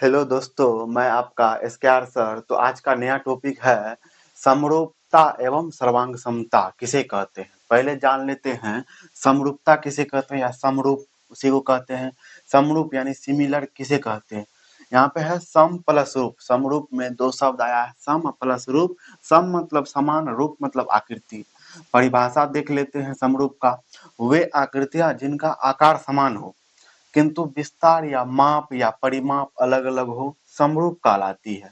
Hello दोस्तों, मैं आपका एसकेआर सर। तो आज का नया टॉपिक है समरूपता एवं सर्वांग समता किसे कहते हैं। पहले जान लेते हैं समरूपता किसे कहते हैं या समरूप उसी को कहते हैं। समरूप यानी सिमिलर किसे कहते हैं। यहाँ पे है सम प्लस रूप। समरूप में दो शब्द आया है, सम प्लस रूप। सम मतलब समान, रूप मतलब आकृति। परिभाषा देख लेते हैं समरूप का। वे आकृतियां जिनका आकार समान हो किंतु विस्तार या माप या परिमाप अलग अलग हो, समरूप कहलाती है।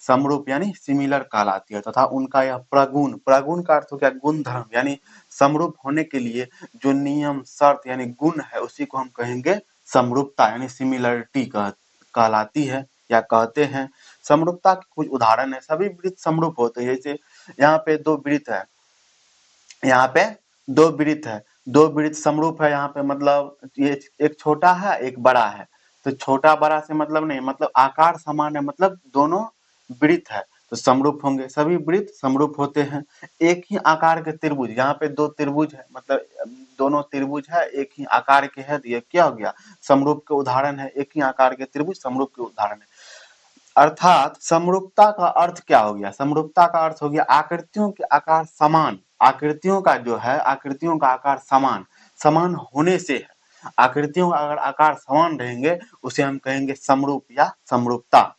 समरूप यानी सिमिलर कहलाती है तथा उनका यह प्रगुण, प्रगुण का अर्थ हो गया गुण धर्म, यानी समरूप होने के लिए जो नियम शर्त यानी गुण है उसी को हम कहेंगे समरूपता यानी सिमिलरिटी कहलाती है या कहते हैं। समरूपता के कुछ उदाहरण है। सभी वृत्त समरूप होते हैं। जैसे यहाँ पे दो वृत्त है, यहाँ पे दो वृत्त है, दो वृत्त समरूप है। यहाँ पे मतलब ये एक छोटा है एक बड़ा है, तो छोटा बड़ा से मतलब नहीं, मतलब आकार समान है, मतलब दोनों वृत्त है तो समरूप होंगे। सभी वृत्त समरूप होते हैं। एक ही आकार के त्रिभुज, यहाँ पे दो त्रिभुज है, मतलब दोनों त्रिभुज है एक ही आकार के है, तो ये क्या हो गया समरूप के उदाहरण है। एक ही आकार के त्रिभुज समरूप के उदाहरण है। अर्थात समरूपता का अर्थ क्या हो गया, समरूपता का अर्थ हो गया आकृतियों के आकार समान। आकृतियों का जो है, आकृतियों का आकार समान, समान होने से है। आकृतियों का अगर आकार समान रहेंगे उसे हम कहेंगे समरूप या समरूपता।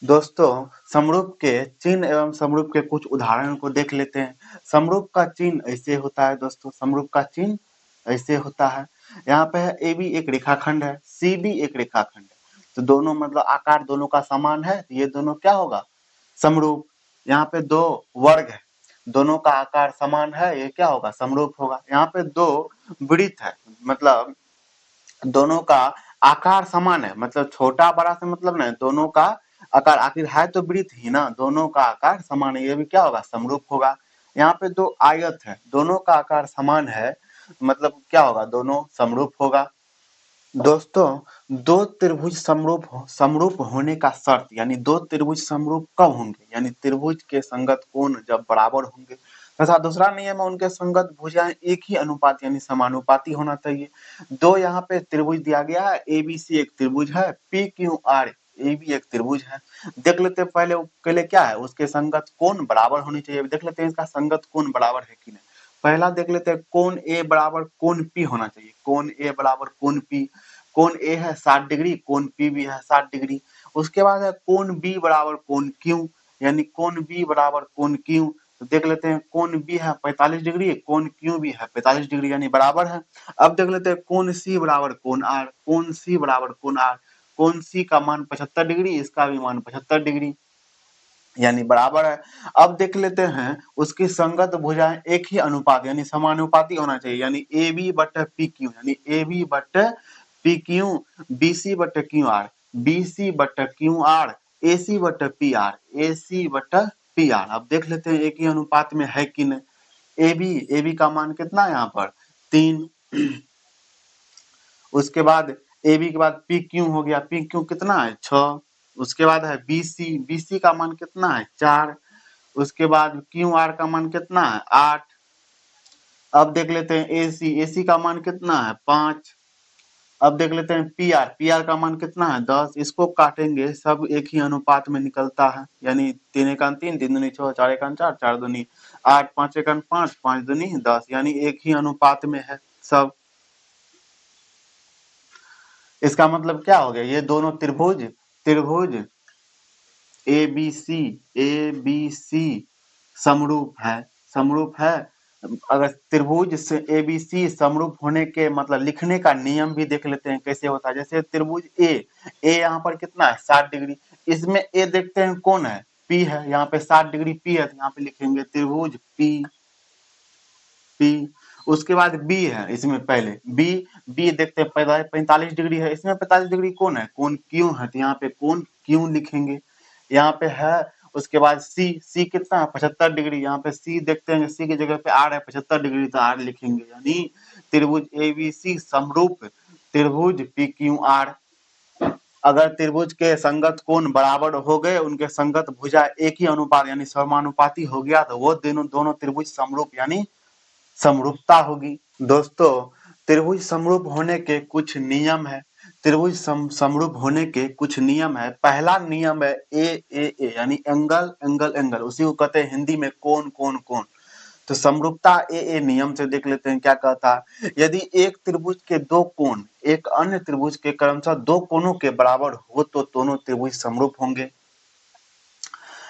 दोस्तों, समरूप के चिन्ह एवं समरूप के कुछ उदाहरण को देख लेते हैं। समरूप का चिन्ह ऐसे होता है दोस्तों, समरूप का चिन्ह ऐसे होता है। यहाँ पे है ए बी एक रेखाखंड है, सी बी एक रेखाखंड है, तो दोनों मतलब आकार दोनों का समान है, तो ये दोनों क्या होगा समरूप। यहाँ पे दो वर्ग है, दोनों का आकार समान है, ये क्या होगा समरूप होगा। यहाँ पे दो वृत्त है, मतलब दोनों का आकार समान है, मतलब छोटा बड़ा से मतलब नहीं, दोनों का आकार, आखिर है तो वृत्त ही ना, दोनों का आकार समान है, ये भी क्या होगा समरूप होगा। यहाँ पे दो आयत है, दोनों का आकार समान है, मतलब क्या होगा दोनों समरूप होगा। दोस्तों, दो त्रिभुज समरूप होने का शर्त, यानी दो त्रिभुज समरूप कब होंगे, यानी त्रिभुज के संगत कोण जब बराबर होंगे तथा दूसरा नियम है उनके संगत भुजाएं एक ही अनुपात यानी समानुपाती होना चाहिए। दो यहाँ पे त्रिभुज दिया गया है, ए बी सी एक त्रिभुज है, पी क्यू आर ए भी एक त्रिभुज है। देख लेते हैं पहले क्या है, उसके संगत कोण बराबर होनी चाहिए। देख लेते हैं इसका संगत कोण बराबर है कि नहीं। पहला देख लेते हैं कोण ए बराबर कोण पी होना चाहिए। कोण ए बराबर कोण पी, कोण ए है 60 डिग्री, कोण पी भी है 60 डिग्री। उसके बाद है कोण बी बराबर कोण क्यू, यानी कोण बी बराबर कोण क्यू। तो देख लेते हैं कोण बी है 45 डिग्री, कोण क्यू भी है 45 डिग्री, यानी बराबर है। अब देख लेते हैं कोण सी बराबर कोण आर, कोण सी बराबर कोण आर, कोण सी का मान 75 डिग्री, इसका भी मान 75 डिग्री, यानी बराबर है। अब देख लेते हैं उसकी संगत भुजाएं एक ही अनुपात यानी समानुपाती होना चाहिए, यानी ए बी बटे पी क्यू, यानी ए बी बटे पी क्यू, बी सी बटे क्यू आर, बी सी बटे क्यू आर, ए सी बटे पी आर, ए सी बटे पी आर। अब देख लेते हैं एक ही अनुपात में है कि नहीं। ए बी का मान कितना है यहाँ पर 3। उसके बाद ए बी के बाद पी क्यू हो गया, पी क्यू कितना है 6। उसके बाद है बी सी, बी सी का मान कितना है 4। उसके बाद क्यू आर का मान कितना है 8। अब देख लेते हैं ए सी का मान कितना है 5। अब देख लेते हैं पी आर का मान कितना है 10। इसको काटेंगे सब एक ही अनुपात में निकलता है, यानी 3 एकान 3, 3 दूनी 6, 4 एकान 4, 4 दूनी 8, 5 एकान 5, 5 दूनी 10, यानी एक ही अनुपात में है सब। इसका मतलब क्या हो गया, ये दोनों त्रिभुज त्रिभुज ए बी सी समरूप है, समरूप है। अगर त्रिभुज से ए बी सी समरूप होने के मतलब लिखने का नियम भी देख लेते हैं कैसे होता है। जैसे त्रिभुज ए यहाँ पर कितना है 60 डिग्री, इसमें ए देखते हैं कौन है पी है, यहाँ पे 60 डिग्री पी है, तो यहाँ पे लिखेंगे त्रिभुज पी पी। उसके बाद बी है, इसमें पहले बी बी देखते हैं 45 डिग्री है, इसमें 45 डिग्री कौन है कौन क्यों है, तो यहाँ पे कौन क्यों लिखेंगे, यहाँ पे है। उसके बाद सी कितना है 75 डिग्री, यहाँ पे सी देखते हैं सी की जगह पे आर है 75 डिग्री, तो आर लिखेंगे, यानी त्रिभुज ए बी सी समरूप त्रिभुज पी क्यू आर। अगर त्रिभुज के संगत कोण बराबर हो गए, उनके संगत भुजा एक ही अनुपात यानी समानुपाती हो गया, तो वो दोनों त्रिभुज समरूप यानी समरूपता होगी। दोस्तों, त्रिभुज समरूप होने के कुछ नियम है। त्रिभुज समरूप होने के कुछ नियम है। पहला नियम है ए यानी एंगल एंगल एंगल, उसी को कहते हैं हिंदी में कोण कोण कोण। तो समरूपता ए नियम से देख लेते हैं क्या कहता है। यदि एक त्रिभुज के दो कोण एक अन्य त्रिभुज के क्रमशः दो कोणों के बराबर हो तो दोनों त्रिभुज समरूप होंगे।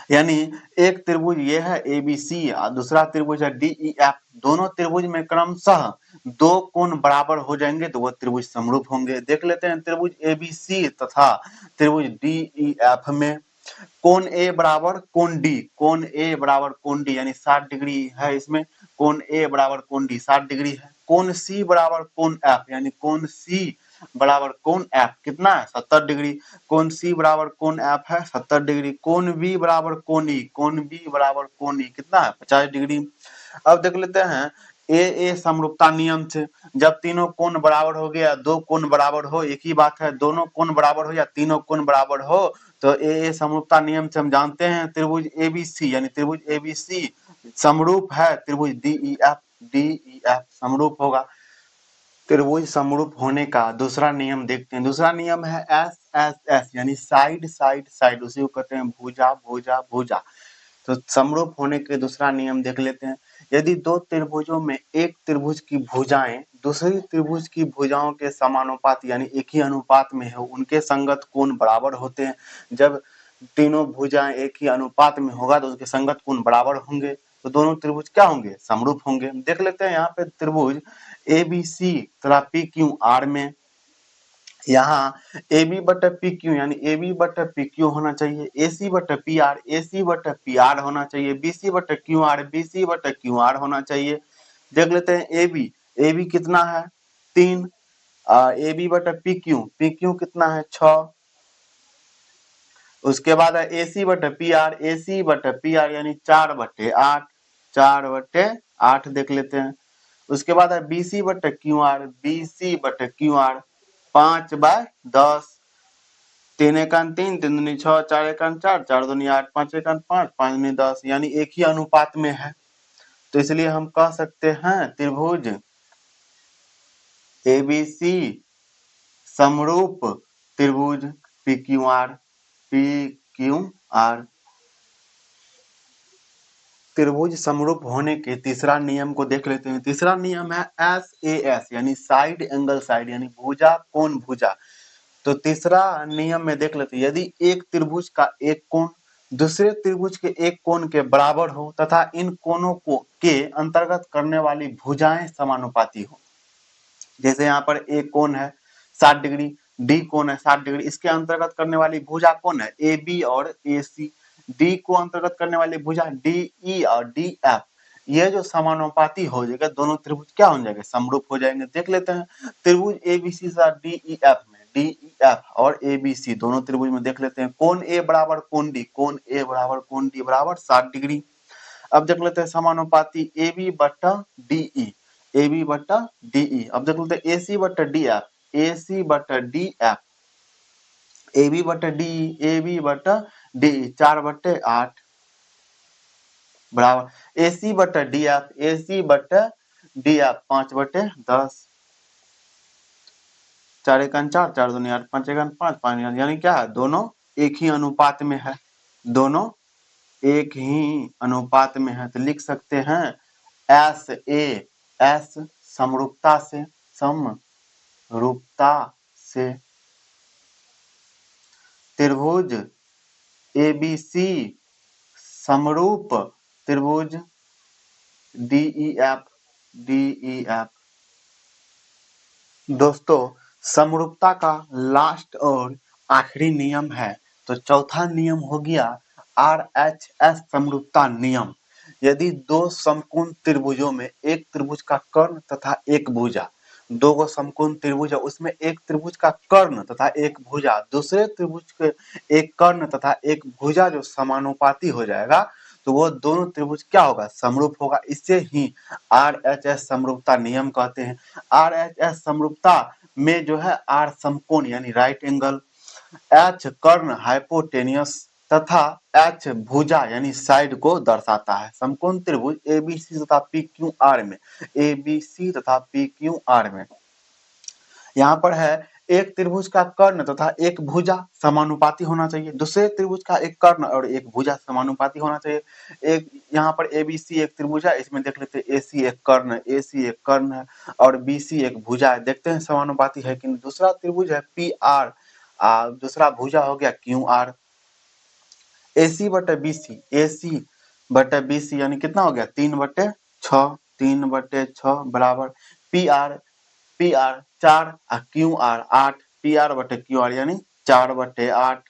यानी एक त्रिभुज ये है एबीसी और दूसरा त्रिभुज है डीईएफ, दोनों त्रिभुज में क्रमशः दो कोण बराबर हो जाएंगे तो वह त्रिभुज समरूप होंगे। देख लेते हैं त्रिभुज एबीसी तथा त्रिभुज डीईएफ में कोण ए बराबर कोण डी, कोण ए बराबर कोण डी यानी 60 डिग्री है इसमें, कोण ए बराबर कोण डी 60 डिग्री है। कोण सी बराबर कोण एफ यानी कोण सी बराबर कोण एफ कितना है 70 डिग्री, कोण सी बराबर कोण एफ है 70 डिग्री। कोण बी बराबर कोण ई, कोण बी बराबर कोण ई कितना है 50 डिग्री। अब देख लेते हैं ए समरूपता नियम से, जब तीनों कोण बराबर हो गया, दो कोण बराबर हो, एक ही बात है, दोनों कोण बराबर हो या तीनों कोण बराबर हो तो ए समरूपता नियम से हम जानते हैं त्रिभुज एबीसी यानी त्रिभुज एबीसी समरूप है त्रिभुज डीईएफ, डीईएफ समरूप होगा। त्रिभुज समरूप होने का दूसरा नियम देखते हैं। दूसरा नियम है एस एस एस यानी साइड साइड साइड, उसी को कहते हैं भुजा भुजा भुजा। तो समरूप होने के दूसरा नियम देख लेते हैं। यदि दो त्रिभुजों में एक त्रिभुज की भुजाएं दूसरी त्रिभुज की भुजाओं के समानुपात यानी एक ही अनुपात में हो, उनके संगत कोण बराबर होते हैं। जब तीनों भुजाएं एक ही अनुपात में होगा तो उसके संगत कोण बराबर होंगे तो दोनों त्रिभुज क्या होंगे समरूप होंगे। देख लेते हैं यहाँ पे त्रिभुज एबीसी तथा पी क्यू आर में, यहाँ ए बी बटा पी क्यू यानी ए बी बटा पी क्यू होना चाहिए, ए सी बटा पी आर होना चाहिए, बी सी बटा क्यू आर होना चाहिए। देख लेते हैं ए बी कितना है 3, ए बी बटा पी क्यू कितना है 6, उसके बाद है ए सी बटा पी आर यानी 4/8, 4/8 देख लेते हैं। उसके बाद है बी सी बटा क्यू आर 5/10, 3 एकान 3, 3 दूनी 6, 4 एकान 4, 4 दूनी 8, 5 एकान 5, 5 दूनी 10 यानी एक ही अनुपात में है। तो इसलिए हम कह सकते हैं त्रिभुज एबीसी समरूप त्रिभुज पी क्यू आर। त्रिभुज समरूप होने के तीसरा नियम को देख लेते हैं। तीसरा नियम है एस ए एस यानी साइड एंगल साइड यानी भुजा कोण भुजा। तो तीसरा नियम में देख लेते हैं, यदि एक त्रिभुज का एक कोण दूसरे त्रिभुज के एक कोण के बराबर हो तथा इन कोणों को के अंतर्गत करने वाली भुजाएं समानुपाती हो। जैसे यहाँ पर एक कोण है 60 डिग्री, डी कोण है 60 डिग्री, इसके अंतर्गत करने वाली भुजा कौन है ए बी और ए सी, डी को अंतर्गत करने वाली भुजा डी ई और डी एफ, ये जो समानुपाती हो जाएगा दोनों त्रिभुज क्या हो जाएंगे समरूप हो जाएंगे। देख लेते हैं त्रिभुज एबीसी डी ई एफ में, डी ई एफ और एबीसी दोनों त्रिभुज में देख लेते हैं कोण ए बराबर कोण डी, कोण ए बराबर कोण डी बराबर 60 डिग्री। अब देख लेते हैं समानुपाती ए बी बटा डी ई, ए बी बटा डी ई। अब देख लेते हैं ए सी बटा डी एफ, ए सी बटा डी एफ, ए बी बटा डी, ए बी बटा डी 4/8 बराबर ए सी बटा डी एफ, ए सी बटा डी एफ 5/10, 4 एकान 4, 4 दूनी 8, 5 एकान 5, 5 यानी क्या है दोनों एक ही अनुपात में है, दोनों एक ही अनुपात में है। तो लिख सकते हैं एस ए एस समरूपता से त्रिभुज एबीसी समरूप त्रिभुज डीईएफ। दोस्तों समरूपता का लास्ट और आखिरी नियम है तो चौथा नियम हो गया RHS समरूपता नियम। यदि दो समकोण त्रिभुजों में एक त्रिभुज का कर्ण तथा एक भुजा, दो गो समकोण त्रिभुज है उसमें एक त्रिभुज का कर्ण तथा एक भुजा दूसरे त्रिभुज के एक कर्ण तथा एक भुजा जो समानुपाती हो जाएगा तो वो दोनों त्रिभुज क्या होगा समरूप होगा। इसे ही RHS समरूपता नियम कहते हैं। RHS समरूपता में जो है R समकोण यानी राइट एंगल, H कर्ण हाइपोटेनियस तथा H भुजा यानी साइड को दर्शाता है। समकोण त्रिभुज ABC तथा PQR में, ABC तथा PQR में यहाँ पर है एक त्रिभुज का कर्ण तथा एक भुजा समानुपाती होना चाहिए। दूसरे त्रिभुज का एक कर्ण और एक भुजा समानुपाती होना चाहिए। एक यहाँ पर एबीसी एक त्रिभुज है, इसमें देख लेते हैं एसी एक कर्ण है और बीसी एक भुजा है। देखते हैं समानुपाती है कि दूसरा त्रिभुज है पी आर, दूसरा भुजा हो गया क्यू आर। एसी बटे बीसी यानी कितना हो गया 3/6 बराबर पी आर 4 और क्यू आर 8, पी आर बटे क्यू आर यानी 4/8।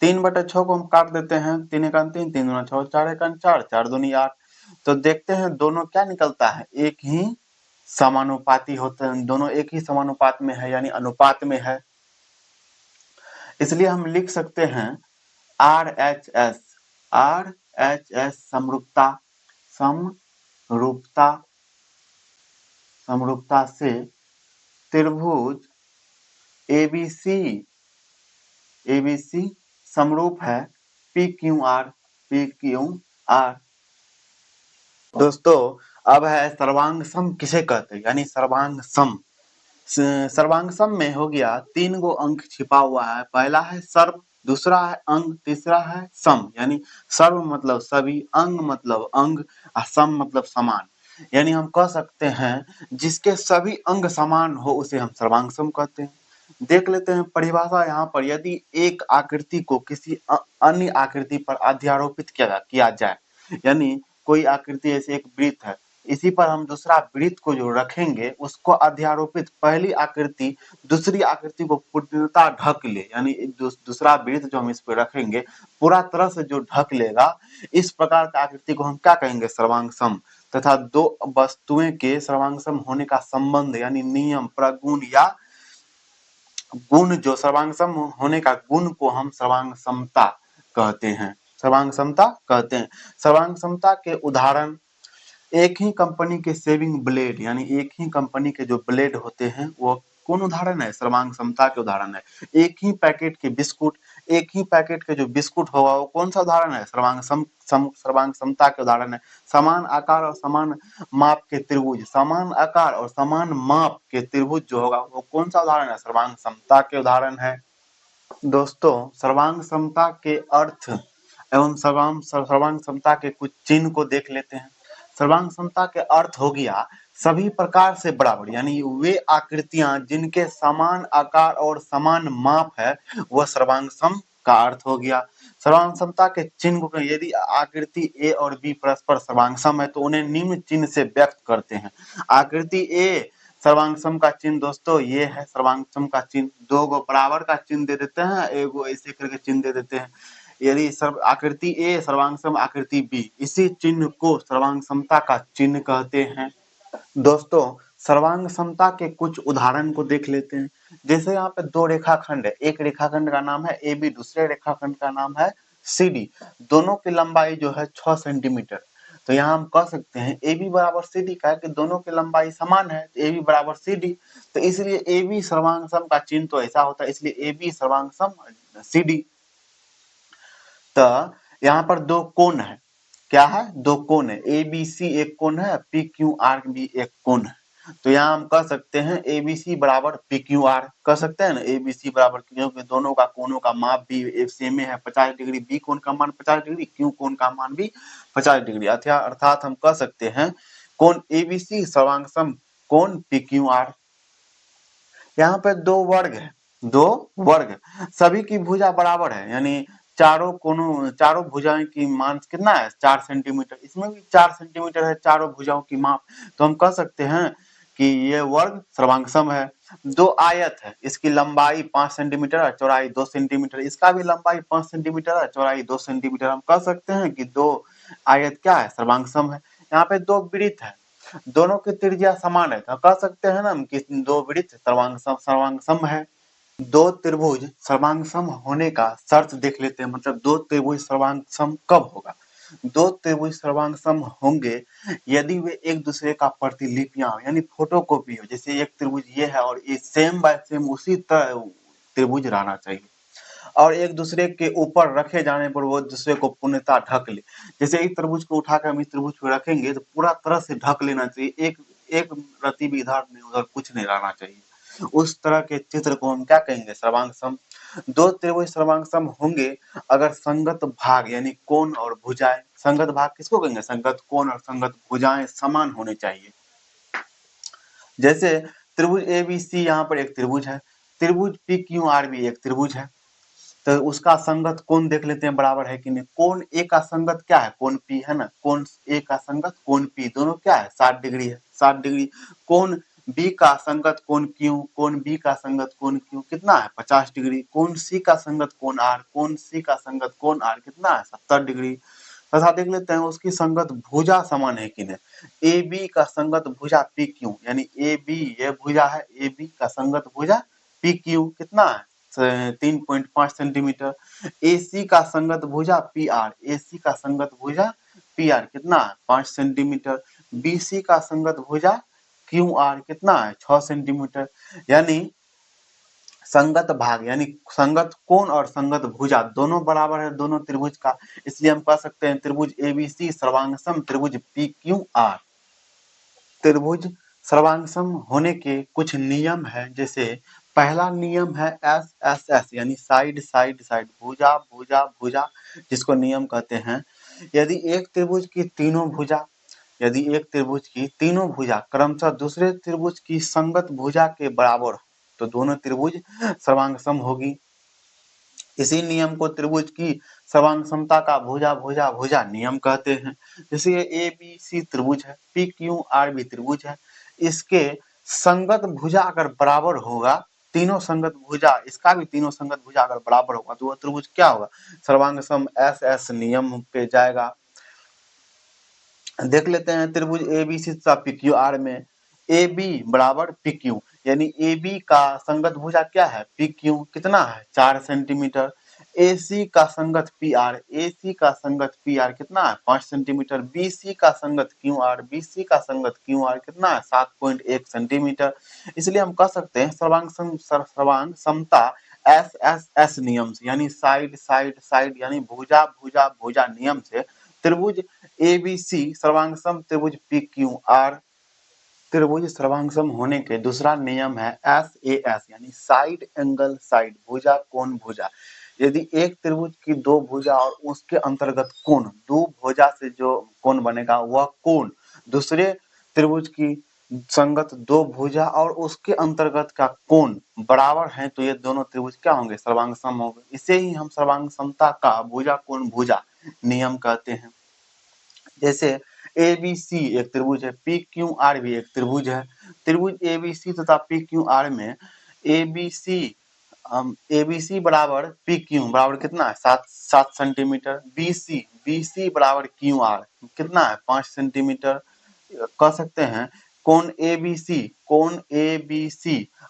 3/6 को हम काट देते हैं, 3 एका 3, 3 दूना 6, 4 एका 4, 4 दूनी 8। तो देखते हैं दोनों क्या निकलता है, एक ही समानुपाती होते हैं, दोनों एक ही समानुपात में है यानी अनुपात में है। इसलिए हम लिख सकते हैं आर एच एस समरूपता से त्रिभुज एबीसी समरूप है पी क्यू आर। दोस्तों अब है सर्वांग सम किसे कहते हैं, यानी सर्वांग सम। सर्वांग सम में हो गया 3 गो अंक छिपा हुआ है, पहला है सर्व, दूसरा है अंग, तीसरा है सम। यानी सर्व मतलब सभी, अंग मतलब अंग और सम मतलब समान। यानी हम कह सकते हैं जिसके सभी अंग समान हो उसे हम सर्वांग सम कहते हैं। देख लेते हैं परिभाषा यहाँ पर, यदि एक आकृति को किसी अन्य आकृति पर अध्यारोपित किया जाए, यानी कोई आकृति ऐसे एक वृत्त है, इसी पर हम दूसरा वृत्त को जो रखेंगे उसको अध्यारोपित, पहली आकृति दूसरी आकृति को पूर्णतः ढक ले, यानी दूसरा वृत्त जो हम इस पर रखेंगे पूरा तरह से जो ढक लेगा, इस प्रकार का आकृति को हम क्या कहेंगे सर्वांग सम। तथा दो वस्तुएं के सर्वांग सम होने का संबंध यानी नियम, प्रगुण या गुण, जो सर्वांग सम होने का गुण को हम सर्वांग समता कहते हैं। सर्वांग समता के उदाहरण, एक ही कंपनी के शेविंग ब्लेड, यानी एक ही कंपनी के जो ब्लेड होते हैं वो कौन उदाहरण है, सर्वांग समता के उदाहरण है। एक ही पैकेट के बिस्कुट, एक ही पैकेट के जो बिस्कुट होगा वो कौन सा उदाहरण है, सर्वांग समता के उदाहरण है। समान आकार और समान माप के त्रिभुज, समान आकार और समान माप के त्रिभुज जो होगा वो कौन सा उदाहरण है, सर्वांग समता के उदाहरण है। दोस्तों सर्वांग समता के अर्थ एवं सर्वांग समता के कुछ चिन्ह को देख लेते हैं। सर्वांग समता के अर्थ हो गया सभी प्रकार से बराबर, यानी वे आकृतियां जिनके समान आकार और समान माप है वह सर्वांग सम का अर्थ हो गया। सर्वांग समता के चिन्ह को, यदि आकृति ए और बी परस्पर सर्वांग सम है तो उन्हें निम्न चिन्ह से व्यक्त करते हैं। आकृति ए सर्वांग सम का चिन्ह दोस्तों ये है, सर्वांग सम का चिन्ह 2 गो बराबर का चिन्ह दे देते हैं, एगो ऐसे करके चिन्ह दे देते हैं। यदि आकृति ए सर्वांग सम आकृति बी, इसी चिन्ह को सर्वांग समता का चिन्ह कहते हैं। दोस्तों सर्वांग समता के कुछ उदाहरण को देख लेते हैं। जैसे यहाँ पे 2 रेखाखंड है, एक रेखाखंड का नाम है ए बी, दूसरे रेखाखंड का नाम है सी डी। दोनों की लंबाई जो है 6 सेंटीमीटर। तो यहाँ हम कह सकते हैं ए बी बराबर सी डी का, कि दोनों की लंबाई समान है, तो ए बी बराबर सी डी। तो इसलिए ए बी सर्वांग सम का चिन्ह तो ऐसा होता है, इसलिए ए बी सर्वांग सम सी डी। तो यहाँ पर 2 कोण है, क्या है, 2 कोण है, ए बी सी एक कोण है, पी क्यू आर भी एक कोण है। तो यहाँ हम कह सकते हैं ए बी सी बराबर पी क्यू आर, कह सकते हैं ना, ए बी सी बराबर, क्योंकि दोनों का कोणों का माप भी सेम है 50 डिग्री, बी कोण का मान 50 डिग्री, क्यू कोण का मान भी 50 डिग्री। अर्थात हम कह सकते हैं कोण ए बी सी सर्वांग सम कोण पी क्यू आर। यहाँ पे 2 वर्ग है, 2 वर्ग, सभी की भुजा बराबर है, यानी चारों भुजाओं की मान कितना है 4 सेंटीमीटर, इसमें भी 4 सेंटीमीटर है चारों भुजाओं की माप। तो हम कह सकते हैं कि ये वर्ग सर्वांग सम है। 2 आयत है, इसकी लंबाई 5 सेंटीमीटर है, चौड़ाई 2 सेंटीमीटर, इसका भी लंबाई 5 सेंटीमीटर है, चौड़ाई 2 सेंटीमीटर। हम कह सकते हैं कि 2 आयत क्या है, सर्वांग सम है। यहाँ पे 2 वृत्त है, दोनों की त्रिज्या समान है, तो कह सकते हैं ना कि 2 वृत्त सर्वांग सम है। 2 त्रिभुज सर्वांग सम होने का शर्त देख लेते हैं, मतलब 2 त्रिभुज सर्वांग सम कब होगा। 2 त्रिभुज सर्वांग सम होंगे यदि वे एक दूसरे का प्रतिलिपियां हो, यानी फोटोकॉपी हो। जैसे एक त्रिभुज ये है और ये सेम बाय सेम उसी तरह त्रिभुज रहना चाहिए, और एक दूसरे के ऊपर रखे जाने पर वो दूसरे को पूर्णतः ढक ले। जैसे एक त्रिभुज को उठाकर हम इस त्रिभुज पे रखेंगे तो पूरा तरह से ढक लेना चाहिए, एक एक रति भी इधर नहीं उधर कुछ नहीं रहना चाहिए। उस तरह के चित्र को हम क्या कहेंगे, सर्वांग सम। दो त्रिभुज सर्वांग सम होंगे अगर संगत भाग यानी कोण और भुजाएं, संगत भाग किसको कहेंगे, संगत कोण और संगत भुजाएं समान होने चाहिए। जैसे त्रिभुज ABC यहाँ पर एक त्रिभुज है, त्रिभुज PQR भी एक त्रिभुज है, तो उसका संगत कोण देख लेते हैं बराबर है कि नहीं। कोण A का संगत क्या है, कोण P है ना, कोण A का संगत कोण P, दोनों क्या है 60 डिग्री है, 60 डिग्री। कोण B का संगत कोण Q, कोण B का संगत कोण Q कितना है 50 डिग्री। कोण C का संगत कोण R, कोण C का संगत कोण R कितना है 70 डिग्री। तथा देख लेते हैं उसकी संगत भुजा समान है कि नहीं। AB का संगत भुजा PQ यानी AB ये भुजा है, AB का संगत भुजा PQ कितना है 3.5 सेंटीमीटर। AC का संगत भुजा PR, AC का संगत भुजा PR कितना है 5 सेंटीमीटर। BC का संगत भुजा QR कितना है 6 सेंटीमीटर। यानी संगत भाग यानी संगत कोण और संगत भुजा दोनों बराबर है दोनों त्रिभुज का, इसलिए हम कह सकते हैं त्रिभुज ABC सर्वांगसम त्रिभुज PQR। त्रिभुज सर्वांगसम होने के कुछ नियम है, जैसे पहला नियम है SSS यानी साइड साइड साइड, भुजा भुजा भुजा, जिसको नियम कहते हैं। यदि एक त्रिभुज की तीनों भुजा यदि एक त्रिभुज की तीनों भुजा क्रमशः दूसरे त्रिभुज की संगत भुजा के बराबर हो तो दोनों त्रिभुज सर्वांगसम होगी। इसी नियम को त्रिभुज की सर्वांग समता का भुजा भुजा भुजा नियम कहते हैं। जैसे ये ABC त्रिभुज है, PQR भी त्रिभुज है, इसके संगत भुजा अगर बराबर होगा, तीनों संगत भुजा, इसका भी तीनों संगत भुजा अगर बराबर होगा तो वह त्रिभुज क्या होगा, सर्वांगसम SS नियम पे जाएगा। देख लेते हैं त्रिभुज ABC तथा PQR में AB बराबर PQ यानी AB का संगत भुजा क्या है PQ कितना है 4 सेंटीमीटर। AC का संगत PR, AC का संगत PR कितना है 5 सेंटीमीटर। BC का संगत QR, BC का संगत QR कितना है 7.1 सेंटीमीटर। इसलिए हम कह सकते हैं सर्वांग समता SSS नियम से यानी साइड साइड साइड यानी भुजा भुजा भुजा नियम से त्रिभुज ABC सर्वांगसम त्रिभुज PQR। त्रिभुज सर्वांगसम होने के दूसरा नियम है SAS यानी साइड एंगल साइड, भुजा कोण भुजा। यदि एक त्रिभुज की दो भुजा और उसके अंतर्गत कोण, दो भुजा से जो कोण बनेगा वह कोण दूसरे त्रिभुज की संगत दो भुजा और उसके अंतर्गत का कोण बराबर है तो ये दोनों त्रिभुज क्या होंगे सर्वांगसम होंगे। इसे ही हम सर्वांग समता का भुजा कोण भुजा नियम कहते हैं। जैसे ABC एक त्रिभुज है, PQR भी एक त्रिभुज है। त्रिभुज ABC तथा PQR में ABC बराबर PQ बराबर कितना है 7 सेंटीमीटर। BC बराबर QR कितना है 5 सेंटीमीटर। कह सकते हैं कोण ABC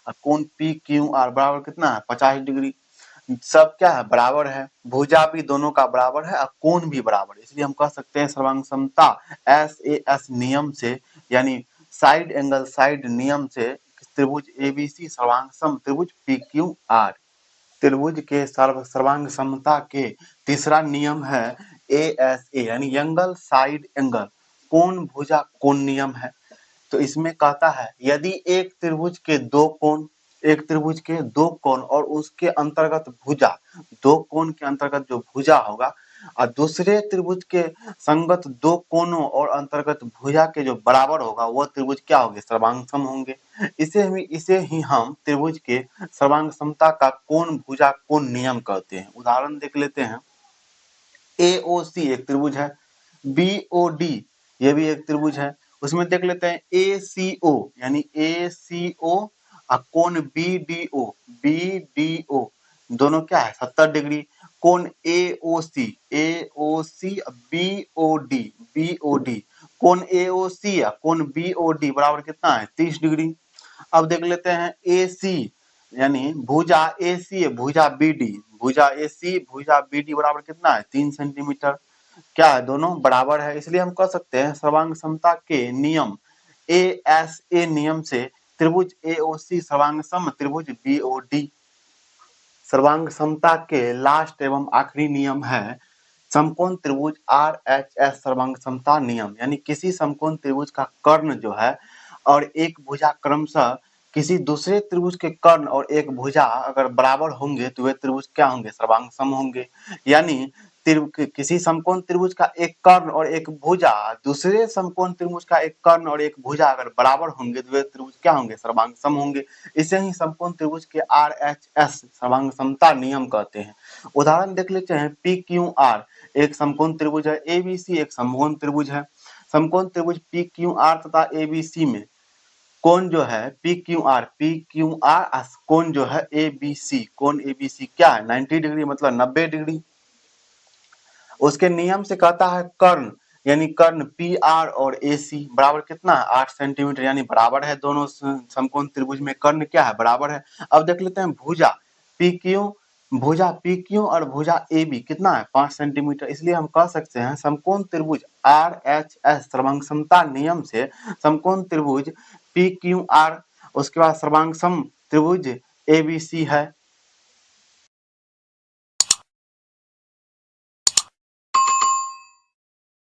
और कोण PQR बराबर कितना है 50 डिग्री। सब क्या है बराबर है, भुजा भी दोनों का बराबर है और कोण भी बराबर है, इसलिए हम कह सकते हैं सर्वांग समता SAS नियम से यानी साइड एंगल साइड नियम से त्रिभुज ABC सर्वांग सम त्रिभुज PQR। त्रिभुज के सर्वांग समता के तीसरा नियम है ASA यानी एंगल साइड एंगल, कोण भुजा कोण नियम है। तो इसमें कहता है यदि एक त्रिभुज के दो कोण और उसके अंतर्गत भुजा, दो कोण के अंतर्गत जो भुजा होगा और दूसरे त्रिभुज के संगत दो कोणों और अंतर्गत भुजा के जो बराबर होगा वह त्रिभुज क्या होंगे सर्वांगसम होंगे। इसे ही हम त्रिभुज के सर्वांग समता का कोण भुजा कोण नियम कहते हैं। उदाहरण देख लेते हैं। AOC एक त्रिभुज है, BOD ये भी एक त्रिभुज है। उसमें देख लेते हैं ACO यानी ACO और कोण BDO दोनों क्या है 70 डिग्री। कोण AOC BOD कोण AOC और कोण BOD बराबर कितना है 30 डिग्री। अब देख लेते हैं AC यानी भुजा AC भुजा BD बराबर कितना है 3 सेंटीमीटर। क्या है दोनों बराबर है, इसलिए हम कह सकते हैं सर्वांग समता के नियम ASA नियम से त्रिभुज AOC सर्वांगसम त्रिभुज BOD। सर्वांग समता के लास्ट एवं आखिरी नियम है समकोण त्रिभुज RHS सर्वांग समता नियम यानी किसी समकोण त्रिभुज का कर्ण जो है और एक भुजा क्रमशः किसी दूसरे त्रिभुज के कर्ण और एक भुजा अगर बराबर होंगे तो वे त्रिभुज क्या होंगे? सर्वांग सम होंगे। यानी किसी समकोण त्रिभुज का एक कर्ण और एक भुजा दूसरे समकोण त्रिभुज का एक कर्ण और एक भुजा अगर बराबर होंगे तो वे त्रिभुज क्या होंगे? सर्वांग सम होंगे। इसे ही समकोण त्रिभुज के RHS सर्वांग समता नियम कहते हैं। उदाहरण देख लेते हैं PQR एक समकोण त्रिभुज है, ABC एक समकोण त्रिभुज है। समकोण त्रिभुज PQR तथा ABC में कोण जो है PQR कोण जो है ABC, कोण ABC क्या है? 90 डिग्री मतलब 90 डिग्री। उसके नियम से कहता है कर्ण यानी कर्ण PR और AC बराबर कितना है? 8 सेंटीमीटर, यानी बराबर है। दोनों समकोण त्रिभुज में कर्ण क्या है? बराबर है। अब देख लेते हैं भुजा PQ और भुजा AB कितना है? 5 सेंटीमीटर। इसलिए हम कह सकते हैं समकोण त्रिभुज RHS सर्वांग समता नियम से समकोण त्रिभुज PQR उसके बाद सर्वांग सम त्रिभुज ABC है।